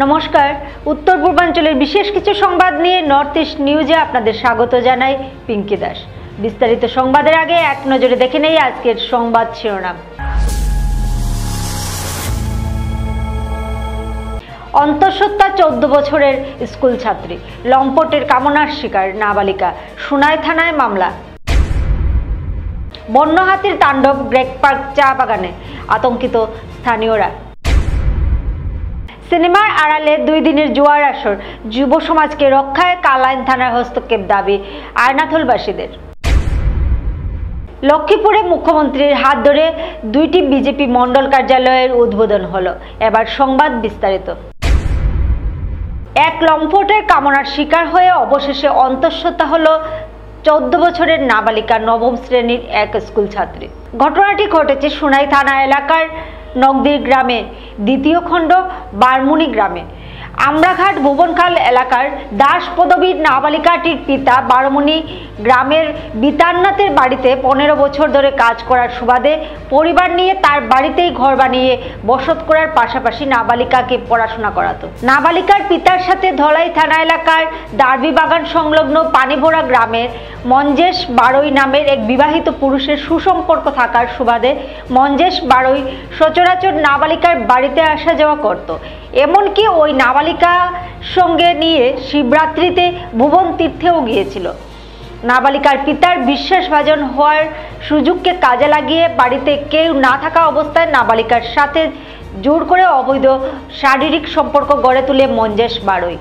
নমস্কার, উত্তর পূর্বাঞ্চলের বিশেষ কিছু সংবাদ নিয়ে নর্থ ইস্ট নিউজে আপনাদের স্বাগত জানাই পিঙ্কি দাস। বিস্তারিত সংবাদের আগে এক নজরে দেখে নেই আজকের সংবাদ শিরোনাম। অন্তঃসত্ত্বা 14 বছরের স্কুল ছাত্রী, লম্পটের কামনার শিকার নাবালিকা, সুনাই থানায় মামলা। বন্য হাতির তাণ্ডব গ্রেগ পার্ক চা বাগানে, আতঙ্কিত স্থানীয়রা। সিনেমার আড়ালে 2 দিনের জুয়ার আসর, যুব সমাজকে রক্ষায় কালাইন থানার হস্তক্ষেপ দাবি আয়নাথলবাসীদের। লক্ষ্মীপুরে মুখ্যমন্ত্রীর হাত ধরে 2টি বিজেপি মণ্ডল কার্যালয়ের উদ্বোধন হলো। এবার সংবাদ বিস্তারিত। এক লম্পটের কামনার শিকার হয়ে অবশেষে অন্তঃসত্ত্বা হলো 14 বছরের নাবালিকা, নবম শ্রেণীর এক স্কুল ছাত্রী। ঘটনাটি ঘটেছে সুনাই থানা এলাকার নগদির গ্রামে, দ্বিতীয় খণ্ড বারমুনি গ্রামে। আমরাঘাট ভুবনখাল এলাকার দাস পদবীর নাবালিকাটির পিতা বারমুনি গ্রামের বিতাননাথের বাড়িতে 15 বছর ধরে কাজ করার সুবাদে পরিবার নিয়ে তার বাড়িতেই ঘর বানিয়ে বসত করার পাশাপাশি নাবালিকাকে পড়াশোনা করাতো। নাবালিকার পিতার সাথে ধলাই থানা এলাকার ডার্বি বাগান সংলগ্ন পানিভরা গ্রামের মঞ্জেশ বারোই নামের এক বিবাহিত পুরুষের সুসম্পর্ক থাকার সুবাদে মঞ্জেশ বারোই সচরাচর নাবালিকার বাড়িতে আসা যাওয়া করত। এমনকি ওই নাবালিকা সঙ্গে নিয়ে শিবরাত্রিতে ভুবন তীর্থেও গিয়েছিল। নাবালিকার পিতার বিশ্বাসভাজন হওয়ার সুযোগকে কাজে লাগিয়ে বাড়িতে কেউ না থাকা অবস্থায় নাবালিকার সাথে জোর করে অবৈধ শারীরিক সম্পর্ক গড়ে তুলে মঞ্জেশ বারোই,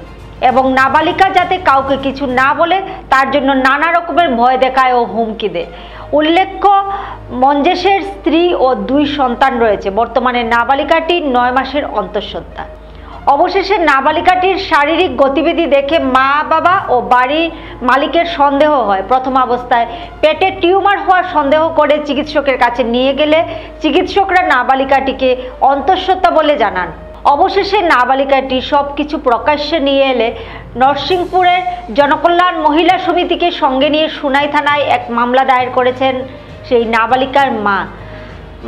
এবং নাবালিকা যাতে কাউকে কিছু না বলে তার জন্য নানা রকমের ভয় দেখায় ও হুমকি দেয়। উল্লেখ্য, মঞ্জেশের স্ত্রী ও 2 সন্তান রয়েছে। বর্তমানে নাবালিকাটি 9 মাসের অন্তঃসত্ত্বা। অবশেষে নাবালিকাটির শারীরিক গতিবিধি দেখে মা বাবা ও বাড়ির মালিকের সন্দেহ হয়। প্রথম অবস্থায় পেটে টিউমার হওয়ার সন্দেহ করে চিকিৎসকের কাছে নিয়ে গেলে চিকিৎসকরা নাবালিকাটিকে অন্তঃসত্ত্বা বলে জানান। অবশেষে নাবালিকাটি সবকিছু প্রকাশ্যে নিয়ে এলে নরসিংপুরের জনকল্যাণ মহিলা সমিতিকে সঙ্গে নিয়ে সুনাই থানায় এক মামলা দায়ের করেছেন সেই নাবালিকার মা।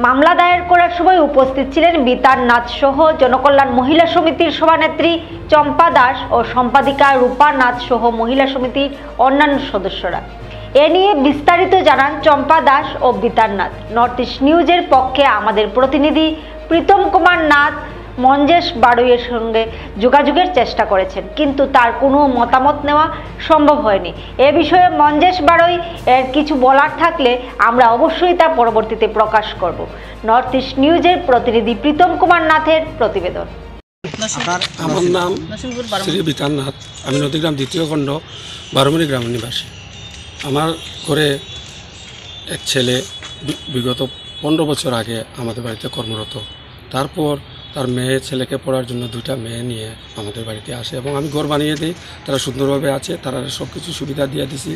মামলা দায়ের করার সময় উপস্থিত ছিলেন বিতাননাথ সহ জনকল্যাণ মহিলা সমিতির সভানেত্রী চম্পা দাস ও সম্পাদিকা রূপা নাথ সহ মহিলা সমিতির অন্যান্য সদস্যরা। এ নিয়ে বিস্তারিত জানান চম্পা দাস ও বিতাননাথ। নর্থ ইস্ট নিউজের পক্ষে আমাদের প্রতিনিধি প্রীতম কুমার নাথ মঞ্জেশ বারোইয়ের সঙ্গে যোগাযোগের চেষ্টা করেছেন, কিন্তু তার কোনো মতামত নেওয়া সম্ভব হয়নি। এ বিষয়ে মঞ্জেশ বারোই এর কিছু বলার থাকলে আমরা অবশ্যই তা পরবর্তীতে প্রকাশ করব। নর্থ ইস্ট নিউজের প্রতিনিধি প্রীতম কুমার নাথের প্রতিবেদন। আমার নাম শ্রী বিতাননাথ, আমি নদীগ্রাম দ্বিতীয় খণ্ড বারমুনি গ্রামের নিবাসী। আমার ঘরে এক ছেলে বিগত 15 বছর আগে আমাদের বাড়িতে কর্মরত। তারপর তার মেয়ে ছেলেকে পড়ার জন্য 2টা মেয়ে নিয়ে আমাদের বাড়িতে আসে এবং আমি ঘর বানিয়ে দিই। তারা সুন্দরভাবে আছে, তারা সব কিছু সুবিধা দিয়ে দিছি।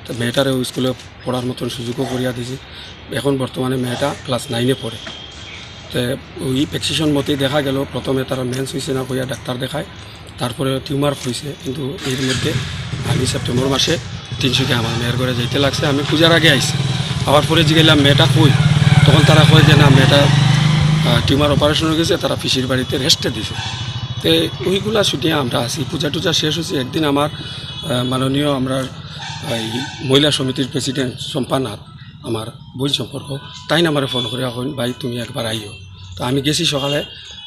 তো মেয়েটারও স্কুলে পড়ার মতন সুযোগও করিয়া দিছি। এখন বর্তমানে মেয়েটা ক্লাস 9-এ পড়ে। তো ওই প্রেসক্রিপশন মতেই দেখা গেল প্রথমে তারা মেন্স হয়েছে না কইয়া ডাক্তার দেখায়, তারপরে টিউমার হয়েছে। কিন্তু এর মধ্যে আমি সেপ্টেম্বর মাসে 300কে আমার মেয়ের ঘরে যাইতে লাগছে। আমি পূজার আগে আইছি, আবার পরে জিগেলাম মেয়েটা কই, তখন তারা কয় যে না মেয়েটা টিউমার অপারেশন হয়ে গেছে, তারা পিসির বাড়িতে রেস্টে দিছে। তো ওইগুলা ছুটিয়ে আমরা আসি। পূজা টুজা শেষ হয়েছে। একদিন আমার মাননীয় আমরা এই মহিলা সমিতির প্রেসিডেন্ট চম্পা নাথ, আমার বোন সম্পর্ক, তাই না আমার ফোন করে এখন ভাই তুমি একবার আইও। তো আমি গেছি সকালে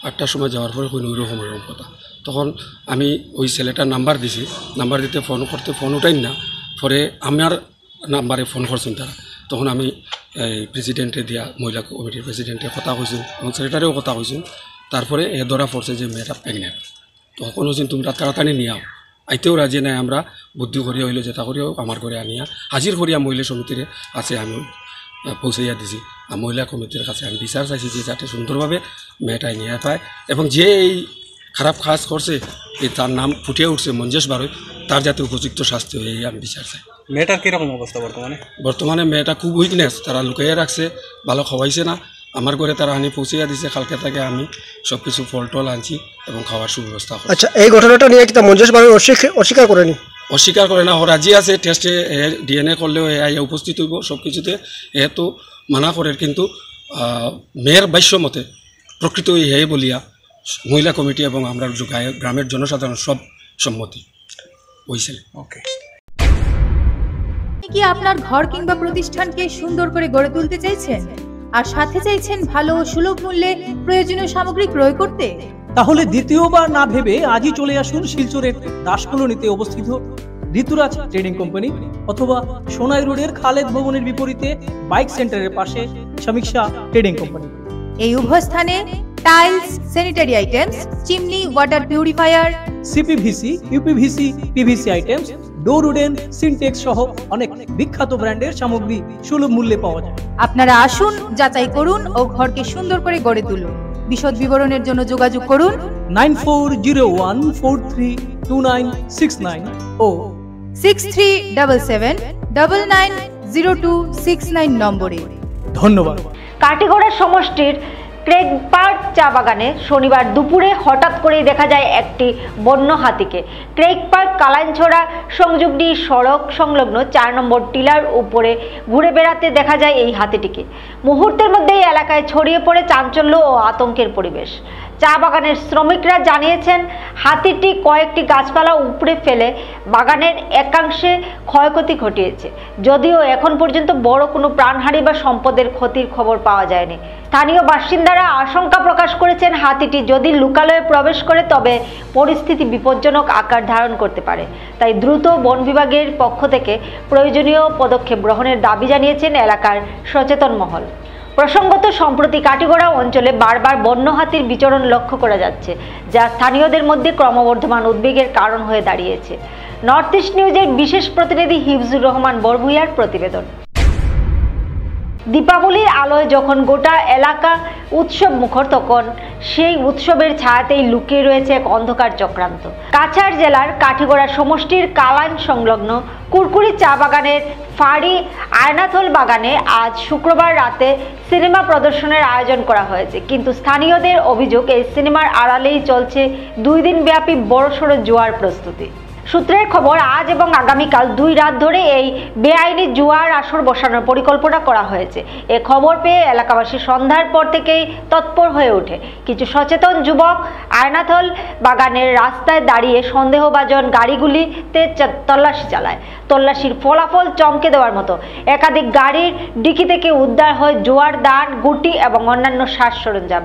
8টার সময়, যাওয়ার পরে ওই ওইরকম কথা। তখন আমি ওই ছেলেটার নাম্বার দিছি, নাম্বার দিতে ফোন করতে ফোন উঠাই না, পরে আমার নাম্বারে ফোন করছেন তারা। তখন আমি এই প্রেসিডেন্টে দিয়া মহিলা কমিটির প্রেসিডেন্টে কথা কইছেন এবং সেক্রেটারিও কথা কইছেন। তারপরে এ ধরা পড়ছে যে মেয়েটা প্রেগনেন্ট। তখন হচ্ছেন তোমরা তাড়াতাড়ি নিয়ে আও। আইতেও রাজি নাই, আমরা বুদ্ধি করিয়া হইলে যেটা করিয়াও আমার ঘরে আনিয়া হাজির করিয়া মহিলা সমিতির কাছে আমি পৌঁছাইয়া দিছি। আর মহিলা কমিটির কাছে আমি বিচার চাইছি যে যাতে সুন্দরভাবে মেয়েটাই নিয়ে পায়, এবং যে এই খারাপ কাজ করছে এই তার নাম ফুটিয়ে উঠছে মঞ্জেশ বারোই, তার যাতে উপযুক্ত শাস্তি হয়ে আমি বিচার চাই। মেয়েটার কীরকম অবস্থা বর্তমানে মেয়েটা খুব উইকনেস, তারা লুকাইয়া রাখছে, ভালো খাওয়াইছে না। আমার ঘরে তারা আনি পৌঁছাইয়া দিছে। কালকে থেকে আমি সব কিছু ফল টল আনছি এবং খাওয়ার সুব্যবস্থা করছি। আচ্ছা, এই ঘটনাটা নিয়ে কি তা মঞ্জেশ বারোই অস্বীকার করেনি? অস্বীকার করে না, ও রাজি আছে। টেস্টে ডিএনএ করলেও এ উপস্থিত হইব সব কিছুতে। এ তো মানা করে, কিন্তু মেয়ের বাস্য মতে প্রকৃত হে বলিয়া মহিলা কমিটি এবং আমরা গ্রামের জনসাধারণ সব সম্মতি হয়েছিল। ওকে, কি আপনার ঘর কিংবা প্রতিষ্ঠানকে সুন্দর করে গড়ে তুলতে চাইছেন আর সাথে চাইছেন ভালো ও সুলভ মূল্যে প্রয়োজনীয় সামগ্রী ক্রয় করতে? তাহলে দ্বিতীয়বার না ভেবে আজই চলে আসুন শিলচরের দাসকলোনিতে অবস্থিত ঋতুরাজ ট্রেডিং কোম্পানি অথবা সোনাই রোডের খালেদ ভবনের বিপরীতে বাইক সেন্টারের পাশে সমীক্ষা ট্রেডিং কোম্পানি। এই উভয় স্থানে tiles, sanitary items, chimney, water purifier, CPVC, uPVC, PVC items, ডোর উডেন, সিনটেক্স সহ অনেক বিখ্যাত ব্র্যান্ডের সামগ্রী সুলভ মূল্যে পাওয়া যায়। আপনারা আসুন, যাচাই করুন ও ঘরকে সুন্দর করে গড়ে তুলুন। বিশদ বিবরণের জন্য যোগাযোগ করুন 9401432969 ও 6377990269 নম্বরে। ধন্যবাদ। কাটিগড়া সমষ্টির ক্রেগ পার্ক চা বাগানে শনিবার দুপুরে হঠাৎ করেই দেখা যায় একটি বন্য হাতিকে। ক্রেগ পার্ক কালাইনছড়া সংযোগী সড়ক সংলগ্ন 4 নম্বর টিলার উপরে ঘুরে বেড়াতে দেখা যায় এই হাতিটিকে। মুহূর্তের মধ্যেই এলাকায় ছড়িয়ে পড়ে চাঞ্চল্য ও আতঙ্কের পরিবেশ। চা বাগানের শ্রমিকরা জানিয়েছেন, হাতিটি কয়েকটি গাছপালা উপড়ে ফেলে বাগানের একাংশে ক্ষয়ক্ষতি ঘটিয়েছে। যদিও এখন পর্যন্ত বড় কোনো প্রাণহানি বা সম্পদের ক্ষতির খবর পাওয়া যায়নি। স্থানীয় বাসিন্দারা আশঙ্কা প্রকাশ করেছেন, হাতিটি যদি লোকালয়ে প্রবেশ করে তবে পরিস্থিতি বিপজ্জনক আকার ধারণ করতে পারে। তাই দ্রুত বন বিভাগের পক্ষ থেকে প্রয়োজনীয় পদক্ষেপ গ্রহণের দাবি জানিয়েছেন এলাকার সচেতন মহল। প্রসঙ্গত, সম্প্রতি কাটিগড়া অঞ্চলে বারবার বন্য হাতির বিচরণ লক্ষ্য করা যাচ্ছে, যা স্থানীয়দের মধ্যে ক্রমবর্ধমান উদ্বেগের কারণ হয়ে দাঁড়িয়েছে। নর্থ ইস্ট নিউজের বিশেষ প্রতিনিধি হিফজুর রহমান বরভূঁইয়ার প্রতিবেদন। দীপাবলির আলোয় যখন গোটা এলাকা উৎসব মুখর, তখন সেই উৎসবের ছায়াতেই লুকিয়ে রয়েছে এক অন্ধকার চক্রান্ত। কাছাড় জেলার কাঠিগড়া সমষ্টির কালাইন সংলগ্ন কুরকুরি চা বাগানের ফাড়ি আয়নাথল বাগানে আজ শুক্রবার রাতে সিনেমা প্রদর্শনের আয়োজন করা হয়েছে, কিন্তু স্থানীয়দের অভিযোগ এই সিনেমার আড়ালেই চলছে 2 দিন ব্যাপী বড়সড় জুয়ার প্রস্তুতি। সূত্রের খবর, আজ এবং আগামীকাল 2 রাত ধরে এই বেআইনি জুয়ার আসর বসানোর পরিকল্পনা করা হয়েছে। এ খবর পেয়ে এলাকাবাসী সন্ধ্যার পর থেকেই তৎপর হয়ে ওঠে। কিছু সচেতন যুবক আয়নাথল বাগানের রাস্তায় দাঁড়িয়ে সন্দেহভাজন গাড়িগুলিতে তল্লাশি চালায়। তল্লাশির ফলাফল চমকে দেওয়ার মতো। একাধিক গাড়ির ডিকি থেকে উদ্ধার হয় জুয়ার দান, গুটি এবং অন্যান্য সাজ সরঞ্জাম।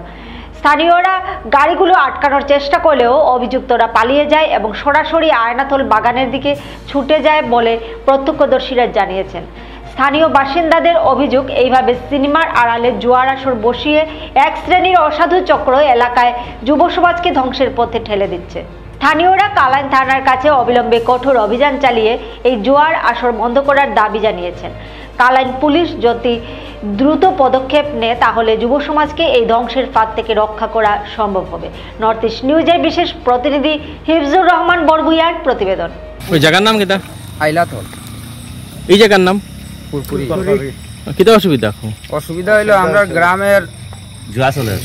স্থানীয়রা গাড়িগুলো আটকানোর চেষ্টা করলেও অভিযুক্তরা পালিয়ে যায় এবং সরাসরি আয়নাথল বাগানের দিকে ছুটে যায় বলে প্রত্যক্ষদর্শীরা জানিয়েছেন। স্থানীয় বাসিন্দাদের অভিযোগ, এইভাবে সিনেমার আড়ালে জুয়ার আসর বসিয়ে এক শ্রেণীর অসাধু চক্র এলাকায় যুব সমাজকে ধ্বংসের পথে ঠেলে দিচ্ছে। স্থানীয়রা কালাইন থানার কাছে অবিলম্বে কঠোর অভিযান চালিয়ে এই জুয়ার আসর বন্ধ করার দাবি জানিয়েছেন। কালাইন পুলিশ যদি দ্রুত পদক্ষেপ নেয় তাহলে যুব সমাজকে এই ধ্বংসের ফাঁদ থেকে রক্ষা করা সম্ভব হবে। নর্থ ইস্ট নিউজের বিশেষ প্রতিনিধি হিফজুর রহমান বরভূঁইয়ার প্রতিবেদন। ওই জায়গার নাম কিটা? আইলাথল। এই জায়গার নাম পুরপুরি। কিটা অসুবিধা? অসুবিধা হইলো আমরা গ্রামের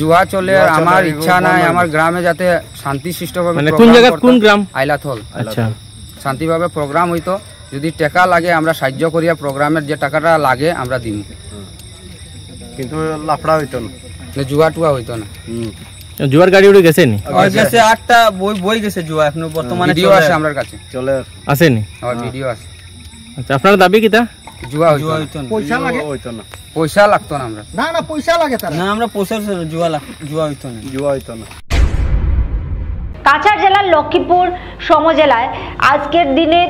জুয়া চলে, আমার ইচ্ছা নাই আমার গ্রামে যাতে শান্তি সৃষ্টভাবে, মানে কোন জায়গা, কোন গ্রাম? আইলাথল। আচ্ছা, শান্তিভাবে প্রোগ্রাম হইতো, যদি টাকা লাগে আমরা সাহায্য করিয়া প্রোগ্রামের যে টাকাটা লাগে আমরা দিম, কিন্তু লাফড়া হইতো না, জুয়া টুয়া হইতো না। জুয়ার গাড়ি উড়ে গেছে নি? গেছে 8টা বই গেছে জুয়া, এখনো বর্তমানে ভিডিও আছে আমার কাছে, চলে আসেনি? আর ভিডিও আছে। আচ্ছা, আপনার দাবি কিটা? জুয়া হইতো না, পয়সা লাগে হইতো না, পয়সা লাগতো না। আমরা না পয়সা লাগে তার না, আমরা পয়সার জুয়া হইতো না, জুয়া হইতো না। কাছাড় জেলার লক্ষ্মীপুর সমজেলায় আজকের দিনে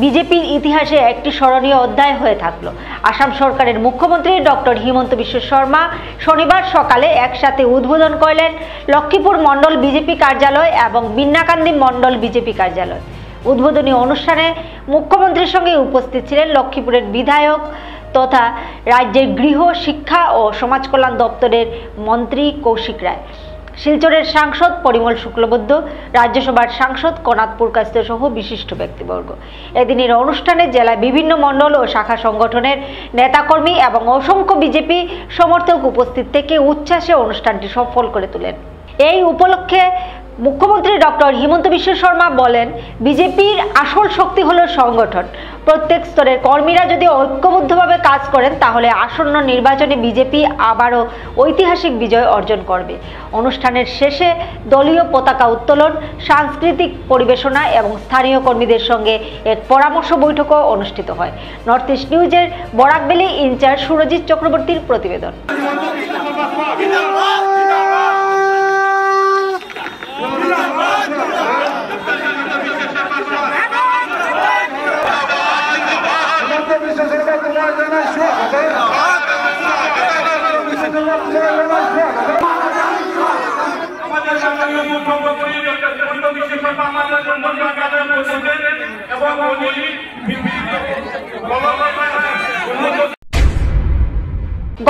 বিজেপির ইতিহাসে একটি স্মরণীয় অধ্যায় হয়ে থাকলো। আসাম সরকারের মুখ্যমন্ত্রী ডক্টর হিমন্ত বিশ্ব শর্মা শনিবার সকালে একসাথে উদ্বোধন করলেন লক্ষ্মীপুর মণ্ডল বিজেপি কার্যালয় এবং বিন্নাকান্দি মণ্ডল বিজেপি কার্যালয়। উদ্বোধনী অনুষ্ঠানে মুখ্যমন্ত্রীর সঙ্গে উপস্থিত ছিলেন লক্ষ্মীপুরের বিধায়ক তথা রাজ্যের গৃহ, শিক্ষা ও সমাজ কল্যাণ দপ্তরের মন্ত্রী কৌশিক রায়, শিলচরের সাংসদ পরিমল শুক্লবৈদ্য, রাজ্যসভার সাংসদ কনাদ পুরকাস্ত সহ বিশিষ্ট ব্যক্তিবর্গ। এদিনের অনুষ্ঠানে জেলায় বিভিন্ন মণ্ডল ও শাখা সংগঠনের নেতাকর্মী এবং অসংখ্য বিজেপি সমর্থক উপস্থিত থেকে উচ্ছ্বাসে অনুষ্ঠানটি সফল করে তোলেন। এই উপলক্ষে মুখ্যমন্ত্রী ডক্টর হিমন্ত বিশ্ব শর্মা বলেন, বিজেপির আসল শক্তি হলো সংগঠন। প্রত্যেক স্তরের কর্মীরা যদি ঐক্যবদ্ধভাবে কাজ করেন তাহলে আসন্ন নির্বাচনে বিজেপি আবারও ঐতিহাসিক বিজয় অর্জন করবে। অনুষ্ঠানের শেষে দলীয় পতাকা উত্তোলন, সাংস্কৃতিক পরিবেশনা এবং স্থানীয় কর্মীদের সঙ্গে এক পরামর্শ বৈঠকও অনুষ্ঠিত হয়। নর্থ ইস্ট নিউজের বরাকবেলি ইনচার্জ সুরজিৎ চক্রবর্তীর প্রতিবেদন।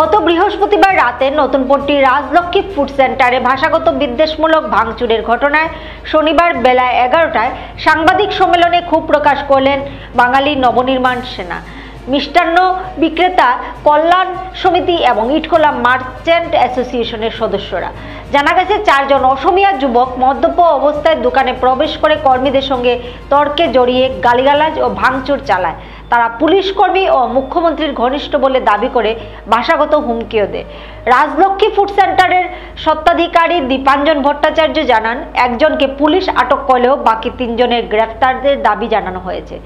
গত বৃহস্পতিবার রাতে নতুনপট্টি রাজলক্ষ্মী ফুড সেন্টারে ভাষাগত বিদ্বেষমূলক ভাঙচুরের ঘটনায় শনিবার বেলা 11টায় সাংবাদিক সম্মেলনে ক্ষোভ প্রকাশ করলেন বাঙালি নবনির্মাণ সেনা, মিষ্টান্ন বিক্রেতা কল্যাণ সমিতি এবং ইটখোলা মার্চেন্ট অ্যাসোসিয়েশনের সদস্যরা। জানা গেছে, 4 জন অসমিয়া যুবক মদ্যপ অবস্থায় দোকানে প্রবেশ করে কর্মীদের সঙ্গে তর্কে জড়িয়ে গালিগালাজ ও ভাঙচুর চালায়। তারা পুলিশ কর্মী ও মুখ্যমন্ত্রীর ঘনিষ্ঠ বলে দাবি করে ভাষাগত হুমকিও দেয়। রাজলক্ষ্মী ফুড সেন্টারের স্বত্বাধিকারী দীপাঞ্জন ভট্টাচার্য জানান, একজনকে পুলিশ আটক করলেও বাকি 3 জনের গ্রেফতারের দাবি জানানো হয়েছে।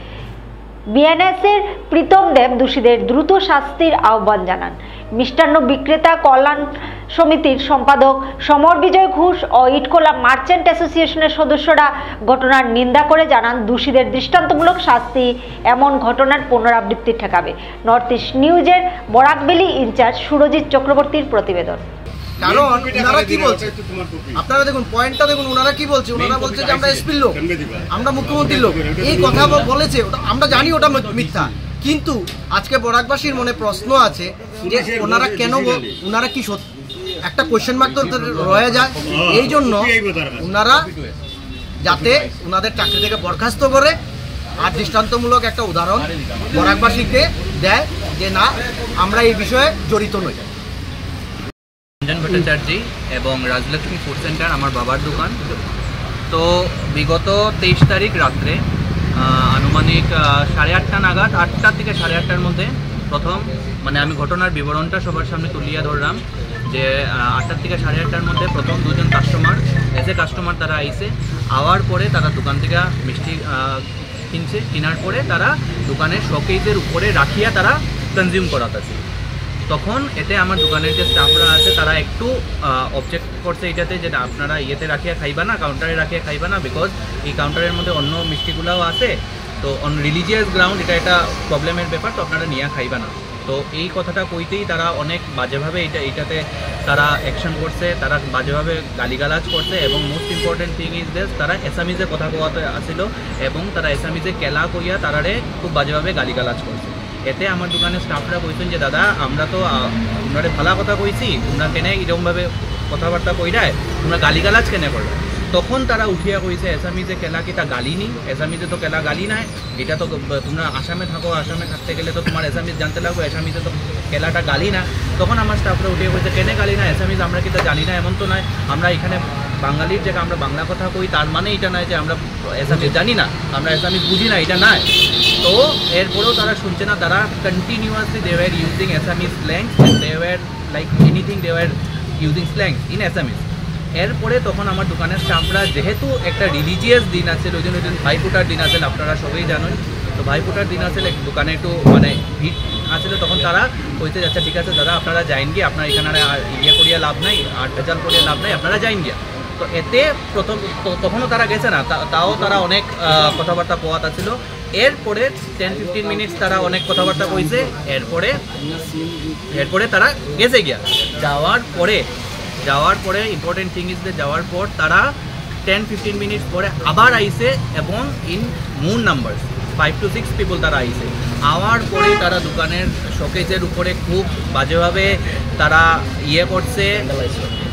বিএনএসের প্রীতম দেব দোষীদের দ্রুত শাস্তির আহ্বান জানান। মিষ্টান্ন বিক্রেতা কল্যাণ সমিতির সম্পাদক সমর বিজয় ঘোষ ও ইটখোলা মার্চেন্ট অ্যাসোসিয়েশনের সদস্যরা ঘটনার নিন্দা করে জানান, দোষীদের দৃষ্টান্তমূলক শাস্তি এমন ঘটনার পুনরাবৃত্তি ঠেকাবে। নর্থ ইস্ট নিউজের বরাকবেলি ইনচার্জ সুরজিৎ চক্রবর্তীর প্রতিবেদন। কারণ ওনারা কি বলছে আপনারা দেখুন, পয়েন্টটা দেখুন, ওনারা কি বলছে, ওনারা বলছে যে আমরা এসপির লোক, আমরা মুখ্যমন্ত্রীর লোক, এই কথা বলেছে। আমরা জানি ওটা মিথ্যা, কিন্তু আজকে বরাকবাসীর মনে প্রশ্ন আছে যে ওনারা কেন, ওনারা কি সত্যি, একটা কোয়েশ্চেন মার্ক তো রয়ে যায়। এই জন্য ওনারা যাতে ওনাদের চাকরি থেকে বরখাস্ত করে আর দৃষ্টান্তমূলক একটা উদাহরণ বরাকবাসীকে দেয় যে না, আমরা এই বিষয়ে জড়িত নই। রঞ্জন ভট্টাচার্য এবং রাজলক্ষ্মী ফুড সেন্টার আমার বাবার দোকান। তো বিগত 23 তারিখ রাত্রে আনুমানিক 8:30 নাগাদ, 8টা থেকে 8:30টার মধ্যে প্রথম আমি ঘটনার বিবরণটা সবার সামনে তুলিয়া ধরলাম যে 8টা থেকে 8:30টার মধ্যে প্রথম 2 জন কাস্টমার, কাস্টমার তারা আইসে। আওয়ার পরে তারা দোকান থেকে মিষ্টি কিনছে, কেনার পরে তারা দোকানের শোকেজের উপরে রাখিয়া তারা কনজিউম করাতেছে। তখন এতে আমার দোকানের যে স্টাফরা আছে তারা একটু অবজেক্ট করছে এটাতে, যে আপনারা ইয়েতে রাখিয়া খাইবা না, কাউন্টারে রাখিয়া খাইবা না, বিকজ এই কাউন্টারের মধ্যে অন্য মিষ্টিগুলাও আছে, তো অন রিলিজিয়াস গ্রাউন্ড এটা একটা প্রবলেমের ব্যাপার, তো আপনারা নিয়ে খাইবা না। তো এই কথাটা কইতেই তারা অনেক বাজেভাবে এটাতে তারা অ্যাকশন করছে, তারা বাজেভাবে গালিগালাজ করছে, এবং most important thing is this, তারা এসামিজে কথা কোয়াতে আসছিল এবং তারা এসামিজে কেলা কইয়া তারারে খুব বাজেভাবে গালিগালাজ করছে। এতে আমার দোকানের স্টাফরা কইছেন যে দাদা, আমরা তো তোমরা ভালো কথা কইছি, তোমরা কেন এরকমভাবে কথাবার্তা কইরায়, তোমরা গালিগালাজ কেন করবে? তখন তারা উঠিয়া কইছে এসামিজে কেলা কি তা গালি নি, এসামিজে তো কেলা গালি নাই, এটা তো তোমরা আসামে থাকো, আসামে থাকতে গেলে তো তোমার এসামিজ জানতে লাগবে, এসামিজে তো কেলাটা গালি না। তখন আমার স্টাফরা উঠিয়া কইছে কেন গালি না, এসামিজ আমরা কি তা জানি না, এমন তো নয়, আমরা এখানে বাঙালির জায়গা আমরা বাংলা কথা কই, তার মানে এটা নয় যে আমরা এসামিজ জানি না, আমরা এসামিজ বুঝি না, এটা নয়। তো এরপরেও তারা শুনছে না, তারা continuously they were using Assamese slangs, they were like anything, they were using slangs in Assamese. এরপরে তখন আমার দোকানের স্টাফরা, যেহেতু একটা রিলিজিয়াস দিন আছে, ওই দিন ভাইফোঁটার দিন আছে, আপনারা সবাই জানেন, তো ভাইফোঁটার দিন আছে, দোকানে একটু ভিড় আছিল, তখন তারা কইতে যাচ্ছে ঠিক আছে দাদা আপনারা যাইন গিয়ে, আপনার এখানে আর ইয়ে করিয়া লাভ নাই, আর ভেজাল করিয়া লাভ নাই, আপনারা যাইন গিয়া। তো এতে তখনও তারা গেছে না, তাও তারা অনেক কথাবার্তা কোয়াত ছিল। এরপরে 10-15 মিনিটস তারা অনেক কথাবার্তা কইছে, এরপরে তারা গেছে গিয়া। যাওয়ার পরে ইম্পর্টেন্ট থিং ইজ যে যাওয়ার পর তারা 10-15 মিনিটস পরে আবার আইছে, এবং in more number 5 to 6 people তারা আইছে। আওয়ার পরে তারা দোকানের শোকেজের উপরে খুব বাজেভাবে তারা করছে,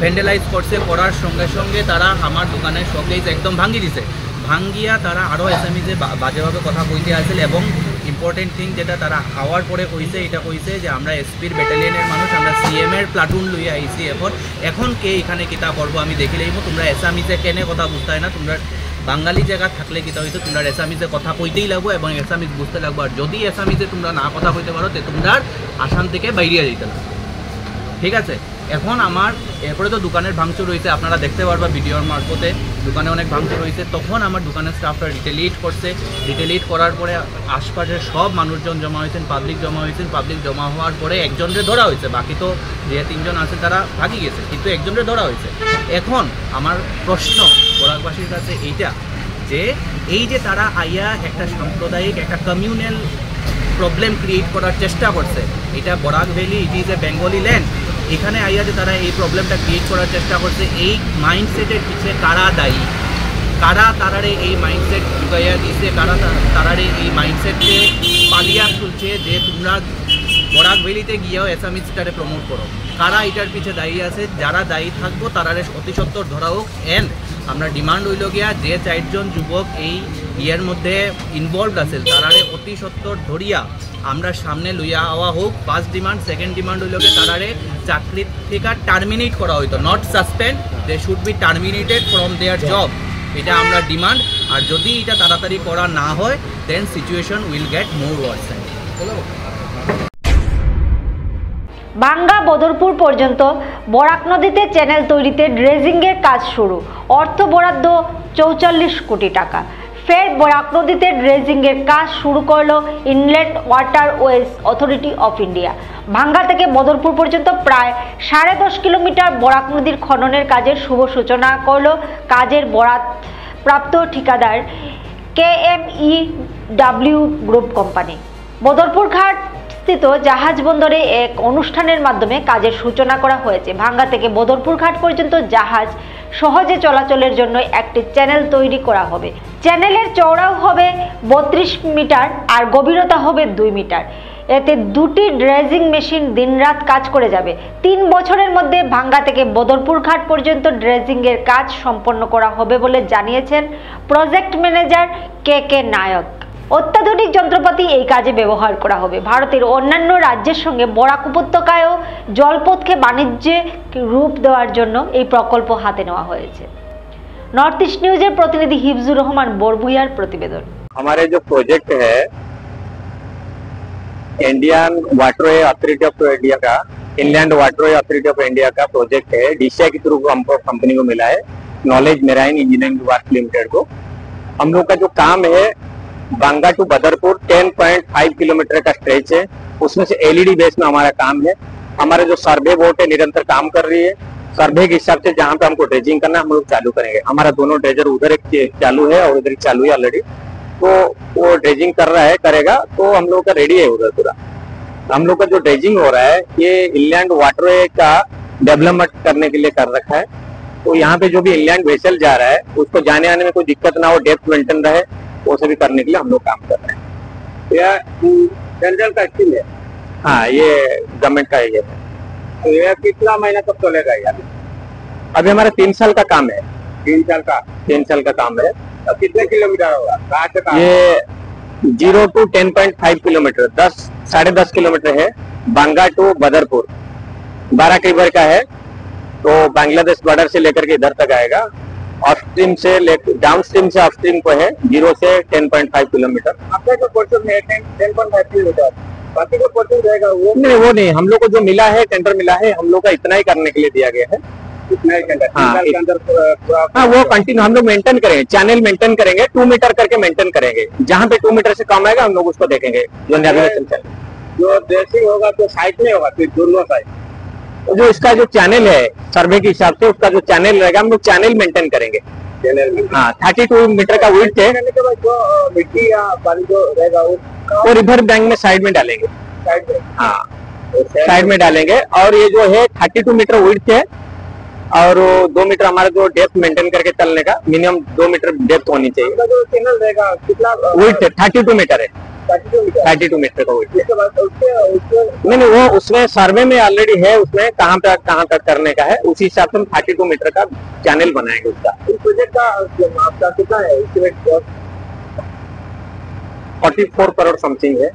ভ্যান্ডালাইজ করছে, করার সঙ্গে সঙ্গে তারা আমার দোকানের শোকেজ একদম ভাঙিয়ে দিছে। ভাঙ্গিয়া তারা আরও এসামিজে বাজেভাবে কথা কইতে আসছিল, এবং ইম্পর্টেন্ট থিং যেটা তারা হওয়ার পরে কইছে, এটা কইছে যে আমরা এসপির ব্যাটালিয়নের মানুষ, আমরা সিএম এর প্লাটুন লইয়া আইছি, এখন কে এখানে কিতা করবো আমি দেখি লইব। তোমরা এসামিজে কেনে কথা বুঝতে হয় না, তোমরা বাঙালি জায়গা থাকলে কিতা হইতো তোমরা এসামিজে কথা কইতেই লাগবো এবং এসামিজ বুঝতে লাগবো। আর যদি এসামিজে তোমরা না কথা কইতে পারো তে তোমরা আসাম থেকে বাইরে যেতে লাগবে, ঠিক আছে। এখন আমার এরপরে তো দোকানের ভাঙচুর হয়েছে, আপনারা দেখতে পারবা ভিডিওর মারফতে, দোকানে অনেক ভাঙচুর হয়েছে। তখন আমার দোকানের স্টাফরা রিটেলিয়েট করছে, রিটেলিয়েট করার পরে আশপাশের সব মানুষজন জমা হয়েছেন, পাবলিক জমা হয়েছেন। পাবলিক জমা হওয়ার পরে একজনরে ধরা হয়েছে, বাকি তো যে 3 জন আছে তারা ভাগি গেছে, কিন্তু একজনরে ধরা হয়েছে। এখন আমার প্রশ্ন বরাকবাসীর কাছে এইটা যে এই যে তারা আইয়া একটা সাম্প্রদায়িক একটা কমিউনাল প্রবলেম ক্রিয়েট করার চেষ্টা করছে, এটা Barak valley, it is a Bengali land, এখানে আইয়া যে তারা এই প্রবলেমটা ক্রিয়েট করার চেষ্টা করছে, এই মাইন্ডসেটের পিছিয়ে কারা দায়ী, কারা তারারে এই মাইন্ডসেট ঢুকাইয়া দিছে, কারা তারারে এই মাইন্ডসেটকে পালিয়া তুলছে যে তোমরা বরাক ভ্যালিতে গিয়েও এসামিজটারে প্রমোট করো, কারা এটার পিছিয়ে দায়ী আছে। যারা দায়ী থাকবো তারারে অতি সত্বর ধরা হোক। অ্যান্ড আমরা ডিমান্ড হইল গিয়া যে 4 জন যুবক এই ইয়ের মধ্যে ইনভলভড আছে তারারে অতি সত্বর ধরিয়া আমরা সামনে লইয়া আওয়া হোক। First demand. সেকেন্ড ডিমান্ড হইল গিয়ে তারারে চাকরি থেকে টার্মিনেট করা হইতো, not suspend, they should be terminated from their job, এটা আমরা ডিমান্ড। আর যদি এটা তাড়াতাড়ি করা না হয় দেন সিচুয়েশন উইল গেট মোর ওয়ার্স। ভাঙ্গা বদরপুর পর্যন্ত বরাক নদীতে চ্যানেল তৈরিতে ড্রেজিংয়ের কাজ শুরু, অর্থ বরাদ্দ 44 কোটি টাকা। ফের বরাক নদীতে ড্রেজিংয়ের কাজ শুরু করলো inland waterways authority of India. ভাঙ্গা থেকে বদরপুর পর্যন্ত প্রায় 10.5 কিলোমিটার বরাক নদীর খননের কাজের শুভ সূচনা করলো কাজের বরাত প্রাপ্ত ঠিকাদার KMEW গ্রুপ কোম্পানি। বদরপুর ঘাট স্থিত জাহাজ বন্দরে এক অনুষ্ঠানের মাধ্যমে কাজের সূচনা করা হয়েছে। ভাঙ্গা থেকে বদরপুর ঘাট পর্যন্ত জাহাজ সহজে চলাচলের জন্য একটি চ্যানেল তৈরি করা হবে। চ্যানেলের চওড়াও হবে 32 মিটার আর গভীরতা হবে 2 মিটার। এতে 2টি ড্রেজিং মেশিন দিনরাত কাজ করে যাবে। 3 বছরের মধ্যে ভাঙ্গা থেকে বদরপুর ঘাট পর্যন্ত ড্রেজিংয়ের কাজ সম্পন্ন করা হবে বলে জানিয়েছেন প্রজেক্ট ম্যানেজার KK নায়ক। অত্যাধুনিক যন্ত্রপাতি এই কাজে ব্যবহার করা হবে। ভারতের অন্যান্য রাজ্যের সঙ্গে বরাক উপত্যকায়ও জলপথকে বাণিজ্যে রূপ দেওয়ার জন্য এই প্রকল্প হাতে নেওয়া হয়েছে। নর্থ ইস্ট নিউজের প্রতিনিধি হিফজুর রহমান বরভুইয়ার প্রতিবেদন। हमारे जो प्रोजेक्ट है Indian waterway authority of India का, inland waterway authority of India का प्रोजेक्ट है, DCI के थ्रू हमको कंपनी को मिला है, knowledge marine engineering work limited को। हम लोग का जो काम है बांगा टू बदरपुर 10.5 किलोमीटर का स्ट्रेच है, उसमें से LED बेस में हमारा काम है। हमारे जो सर्वे बोट है निरंतर काम कर रही है, सर्वे के हिसाब से जहाँ पे हमको ड्रेजिंग करना है हम लोग चालू करेंगे। हमारा दोनों ड्रेजर उधर एक चालू है और उधर चालू है ऑलरेडी, तो वो ड्रेजिंग कर रहा है, करेगा तो हम लोग का रेडी है उधर पूरा। हम लोग का जो ड्रेजिंग हो रहा है ये इनलैंड वाटरवे का डेवलपमेंट करने के लिए कर रखा है। तो यहाँ पे जो भी इनलैंड वेसल जा रहा है उसको जाने आने में कोई दिक्कत ना हो, डेप्थ मेंटेन रहे, वो सभी करने के लिए हम लोग काम कर रहे हैं। यह सेंट्रल का स्कीम है, हाँ ये गवर्नमेंट का ये है। तो यह कितना महीना तक चलेगा यार? अभी हमारा 3 साल का काम है। 3 साल का काम है। अब कितने किलोमीटर होगा? कहाँ से कहाँ? ये 0 to 10.5 किलोमीटर, 10-10.5 किलोमीटर है। बांगा टू बदरपुर 12 रिवर का है, तो बांग्लादेश बॉर्डर से लेकर के इधर तक आएगा। ऑफस्ट्रीम से डाउन स्ट्रीम से ऑफस्ट्रीम को है 0 से 10.5 किलोमीटर। आपका जो पोर्शन है 10.5 किलोमीटर, बाकी जो पोर्शन रहेगा वो नहीं, हम लोग को जो मिला है टेंडर मिला है हम लोग का इतना ही करने के लिए दिया गया है। हाँ वो कंटिन्यू हम लोग मेंटेन करेंगे, चैनल मेंटेन करेंगे, 2 मीटर करके मेंटेन करेंगे। जहाँ पे 2 मीटर से कम आएगा हम लोग उसको देखेंगे। जो नेविगेशन चैनल जो ड्रेसिंग होगा तो साइड में होगा, फिर दोनों साइड जो इसका जो चैनल है सर्वे के हिसाब से उसका जो चैनल रहेगा हम लोग चैनल मेंटेन करेंगे। हाँ 32 मीटर का विड्थ है। मिट्टी या पानी जो रहेगा वो रिवर बैंक में साइड में डालेंगे, हाँ साइड में डालेंगे। और ये जो है 32 मीटर विड्थ है और 2 मीटर हमारा जो डेप्थ मेंटेन करके चलने का मिनिमम 2 मीटर डेप्थ होनी चाहिए। जो चैनल रहेगा कितना विड्थ है? 32 मीटर है, 32 मीटर का विड्थ। नहीं वो उसमें सर्वे में ऑलरेडी है, उसमें कहाँ तक करने का है उसी हिसाब से हम 32 मीटर का चैनल बनाएंगे। उसका प्रोजेक्ट का आपका कितना है एस्टिमेट कॉस्ट? 44 करोड़ समथिंग है।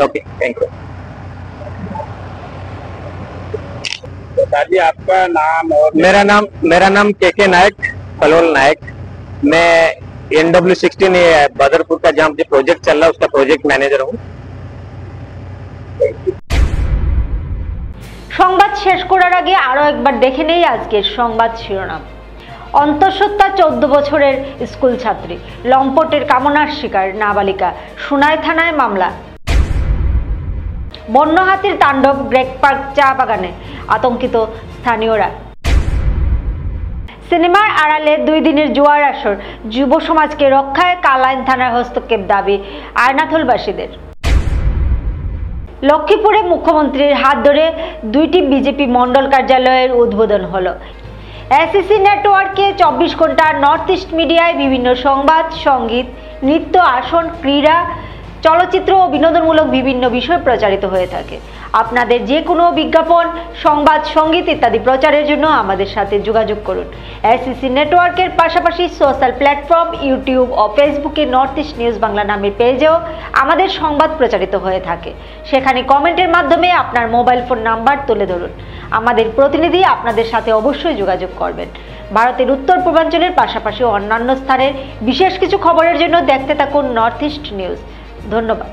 Okay, thank you. बताइए आपका नाम और। मेरा नाम के नायक, कलोल नायक। मैं NW16 बदरपुर का जहाँ जो प्रोजेक्ट चल रहा है उसका प्रोजेक्ट मैनेजर हूँ। সংবাদ শেষ করার আগে আরো একবার দেখে নেই আজকের সংবাদ শিরোনাম। অন্তঃসত্ত্বা 14 বছরের স্কুল ছাত্রী, লম্পটের কামনার শিকার নাবালিকা, সোনাই থানায় মামলা। বন্য হাতির তাণ্ডব ব্রেক পার্ক চা বাগানে, আতঙ্কিত স্থানীয়রা। সিনেমার আড়ালে 2 দিনের জুয়ার আসর, যুব সমাজকে রক্ষায় কালাইন থানার হস্তক্ষেপ দাবি আয়নাথলবাসীদের। লক্ষ্মীপুরে মুখ্যমন্ত্রীর হাত ধরে 2টি বিজেপি মণ্ডল কার্যালয়ের উদ্বোধন হলো। SEC নেটওয়ার্কে 24 ঘন্টা নর্থ ইস্ট মিডিয়ায় বিভিন্ন সংবাদ, সঙ্গীত, নৃত্য, আসন, ক্রীড়া, চলচ্চিত্র ও বিনোদনমূলক বিভিন্ন বিষয় প্রচারিত হয়ে থাকে। আপনাদের যে কোনো বিজ্ঞাপন, সংবাদ, সঙ্গীত ইত্যাদি প্রচারের জন্য আমাদের সাথে যোগাযোগ করুন। SEC নেটওয়ার্কের পাশাপাশি সোশ্যাল প্ল্যাটফর্ম ইউটিউব ও ফেসবুকে নর্থ ইস্ট নিউজ বাংলা নামের পেজেও আমাদের সংবাদ প্রচারিত হয়ে থাকে। সেখানে কমেন্টের মাধ্যমে আপনার মোবাইল ফোন নাম্বার তুলে ধরুন। আমাদের প্রতিনিধি আপনাদের সাথে অবশ্যই যোগাযোগ করবেন। ভারতের উত্তর পূর্বাঞ্চলের পাশাপাশি অন্যান্য স্থানের বিশেষ কিছু খবরের জন্য দেখতে থাকুন নর্থ ইস্ট নিউজ। ধন্যবাদ।